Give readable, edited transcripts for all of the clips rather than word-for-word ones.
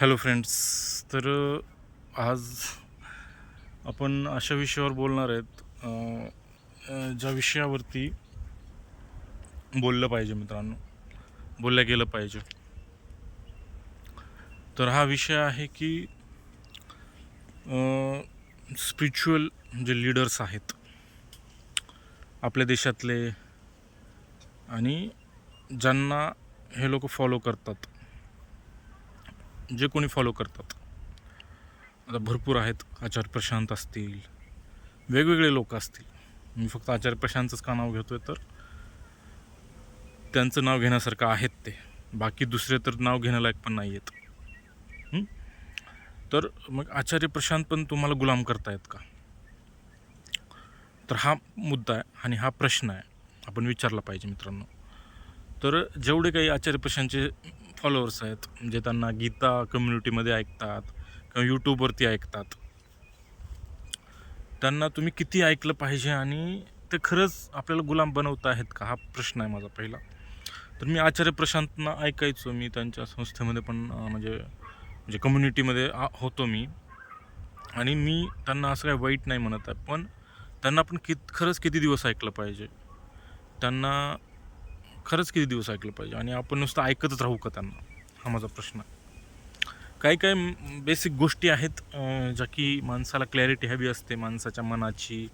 Hello friends. तर आज आपण अशा विषयावर बोलणार आहेत ज्या विषयावरती बोललं पाहिजे मित्रांनो, बोललं गेलं पाहिजे. तर हा विषय आहे की स्पिरिच्युअल जे लीडर्स आहेत आपल्या देशातले आणि ज्यांना हे लोक फॉलो करतात, जे कोणी फॉलो करतात, आता भरपूर आहेत. आचार्य प्रशांत असतील, वेगवेगळे लोक असतील. मी फक्त आचार्य प्रशांतच का नाव घेतोय, तर त्यांचं नाव घेण्यासारखं आहेत ते. बाकी दुसरे तर नाव घेण्यालायक पण नाही आहेत. तर मग आचार्य प्रशांत पण तुम्हाला गुलाम करतायत का? तर हा मुद्दा आहे आणि हा प्रश्न आहे, आपण विचारला पाहिजे मित्रांनो. तर जेवढे काही आचार्य प्रशांतचे फॉलोअर्स आहेत, जे त्यांना गीता कम्युनिटीमध्ये ऐकतात किंवा यूट्यूबवरती ऐकतात, त्यांना तुम्ही किती ऐकलं पाहिजे आणि ते खरंच आपल्याला गुलाम बनवत आहेत का, हा प्रश्न आहे माझा पहिला. तर मी आचार्य प्रशांतना ऐकायचो. मी त्यांच्या संस्थेमध्ये पण म्हणजे कम्युनिटीमध्ये होतो मी. आणि मी त्यांना असं काही वाईट नाही म्हणत आहे, पण त्यांना पण खरंच किती दिवस ऐकलं पाहिजे? त्यांना खरंच किती दिवस ऐकलं पाहिजे? आणि आपण नुसतं ऐकतच राहू का त्यांना? हा माझा प्रश्न आहे. काही काही बेसिक गोष्टी आहेत ज्या की माणसाला क्लॅरिटी हवी असते, माणसाच्या मनाची,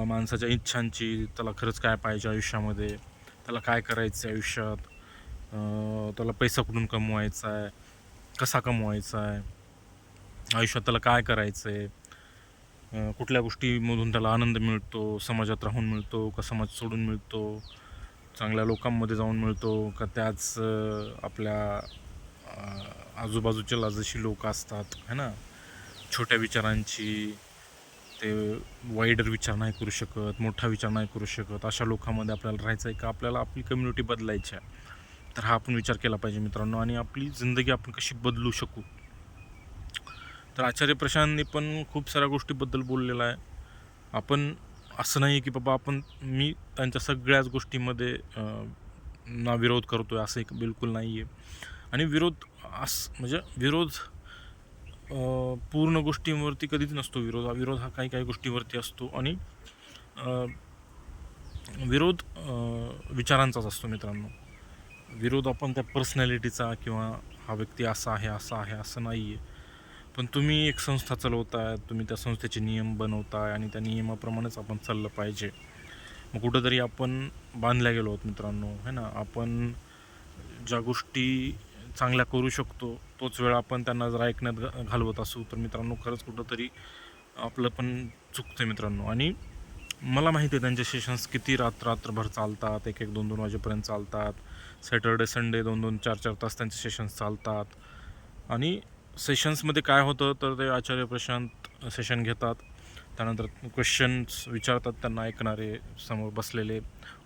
माणसाच्या इच्छांची. त्याला खरंच काय पाहिजे आयुष्यामध्ये, त्याला काय करायचं आहे आयुष्यात, त्याला पैसा कुठून कमवायचा आहे, कसा कमवायचा आहे, आयुष्यात त्याला काय करायचं आहे, कुठल्या गोष्टीमधून त्याला आनंद मिळतो, समाजात राहून मिळतो का समाज सोडून मिळतो, चांगल्या लोकांमध्ये जाऊन मिळतो का त्याच आपल्या आजूबाजूच्या जशी लोक असतात है ना, छोट्या विचारांची, ते वाईडर विचार नाही करू शकत, मोठा विचार नाही करू शकत, अशा लोकांमध्ये आपल्याला राहायचं आहे का आपल्याला आपली कम्युनिटी बदलायची आहे? तर हा आपण विचार केला पाहिजे मित्रांनो. आणि आपली जिंदगी आपण कशी बदलू शकू. तर आचार्य प्रशांतने पण खूप साऱ्या गोष्टीबद्दल बोललेलं आहे. आपण असं नाही आहे की बाबा मी त्यांच्या सगळ्याच गोष्टीमध्ये ना विरोध करतो आहे, असं एक बिलकुल नाही आहे. आणि विरोध पूर्ण गोष्टींवरती कधीच नसतो. विरोध हा काही काही गोष्टीवरती असतो. आणि विरोध विचारांचाच असतो मित्रांनो. विरोध आपण त्या पर्सनॅलिटीचा किंवा हा व्यक्ती असा आहे असं नाही आहे. पण तुम्ही एक संस्था चालवताय, तुम्ही त्या संस्थेचे नियम बनवताय आणि त्या नियमाप्रमाणेच आपण चाललं पाहिजे. मग कुठंतरी आपण बांधल्या गेलो आहोत मित्रांनो, है ना. आपण ज्या गोष्टी चांगल्या करू शकतो तोच वेळ आपण त्यांना जर ऐकण्यात घालवत असू, तर मित्रांनो खरंच कुठंतरी आपलं पण चुकतं मित्रांनो. आणि मला माहिती आहे त्यांचे सेशन्स किती रात्रभर चालतात, 1-1, 2-2 वाजेपर्यंत चालतात. सॅटर्डे संडे 2-2, 4-4 तास त्यांचे सेशन्स चालतात. आणि सेशन्समध्ये काय होतं, तर ते आचार्य प्रशांत सेशन घेतात, त्यानंतर क्वेश्चन्स विचारतात त्यांना ऐकणारे समोर बसलेले,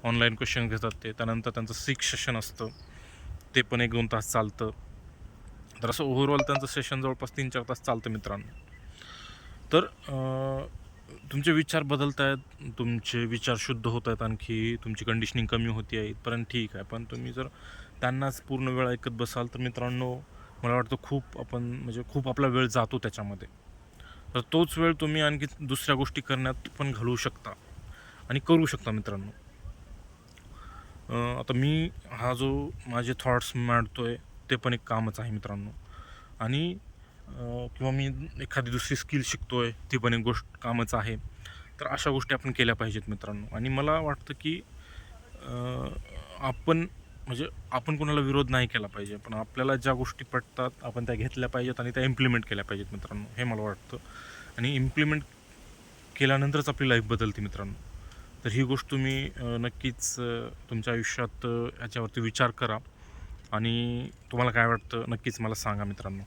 ऑनलाईन क्वेश्चन घेतात ते. त्यानंतर त्यांचं 6 सेशन असतं, ते पण 1-2 तास चालतं. तर असं ओव्हरऑल त्यांचं सेशन जवळपास 3-4 तास चालतं मित्रांनो. तर तुमचे विचार बदलत आहेत, तुमचे विचार शुद्ध होत आहेत, आणखी तुमची कंडिशनिंग कमी होती आहे, इथपर्यंत ठीक आहे. पण तुम्ही जर त्यांनाच पूर्ण वेळ ऐकत बसाल, तर मित्रांनो मला वाटतं खूप आपला वेळ जातो त्याच्यामध्ये. तर तोच वेळ तुम्ही आणखी दुसऱ्या गोष्टी करण्यात पण घालवू शकता आणि करू शकता मित्रांनो. आता मी हा जो माझे थॉट्स मांडतोय, ते पण एक कामच आहे मित्रांनो. आणि किंवा मी एखादी दुसरी स्किल शिकतोय, ती पण एक गोष्ट कामच आहे. तर अशा गोष्टी आपण केल्या पाहिजेत मित्रांनो. आणि मला वाटतं की आपण आपण कोणाला विरोध नाही केला पाहिजे, पण आपल्याला ज्या गोष्टी पटतात आपण त्या घेतल्या पाहिजेत आणि त्या इम्प्लिमेंट केल्या पाहिजेत मित्रांनो, हे मला वाटतं. आणि इम्प्लिमेंट केल्यानंतरच आपली लाईफ बदलते मित्रांनो. तर ही गोष्ट तुम्ही नक्कीच तुमच्या आयुष्यात याच्यावरती विचार करा आणि तुम्हाला काय वाटतं नक्कीच मला सांगा मित्रांनो.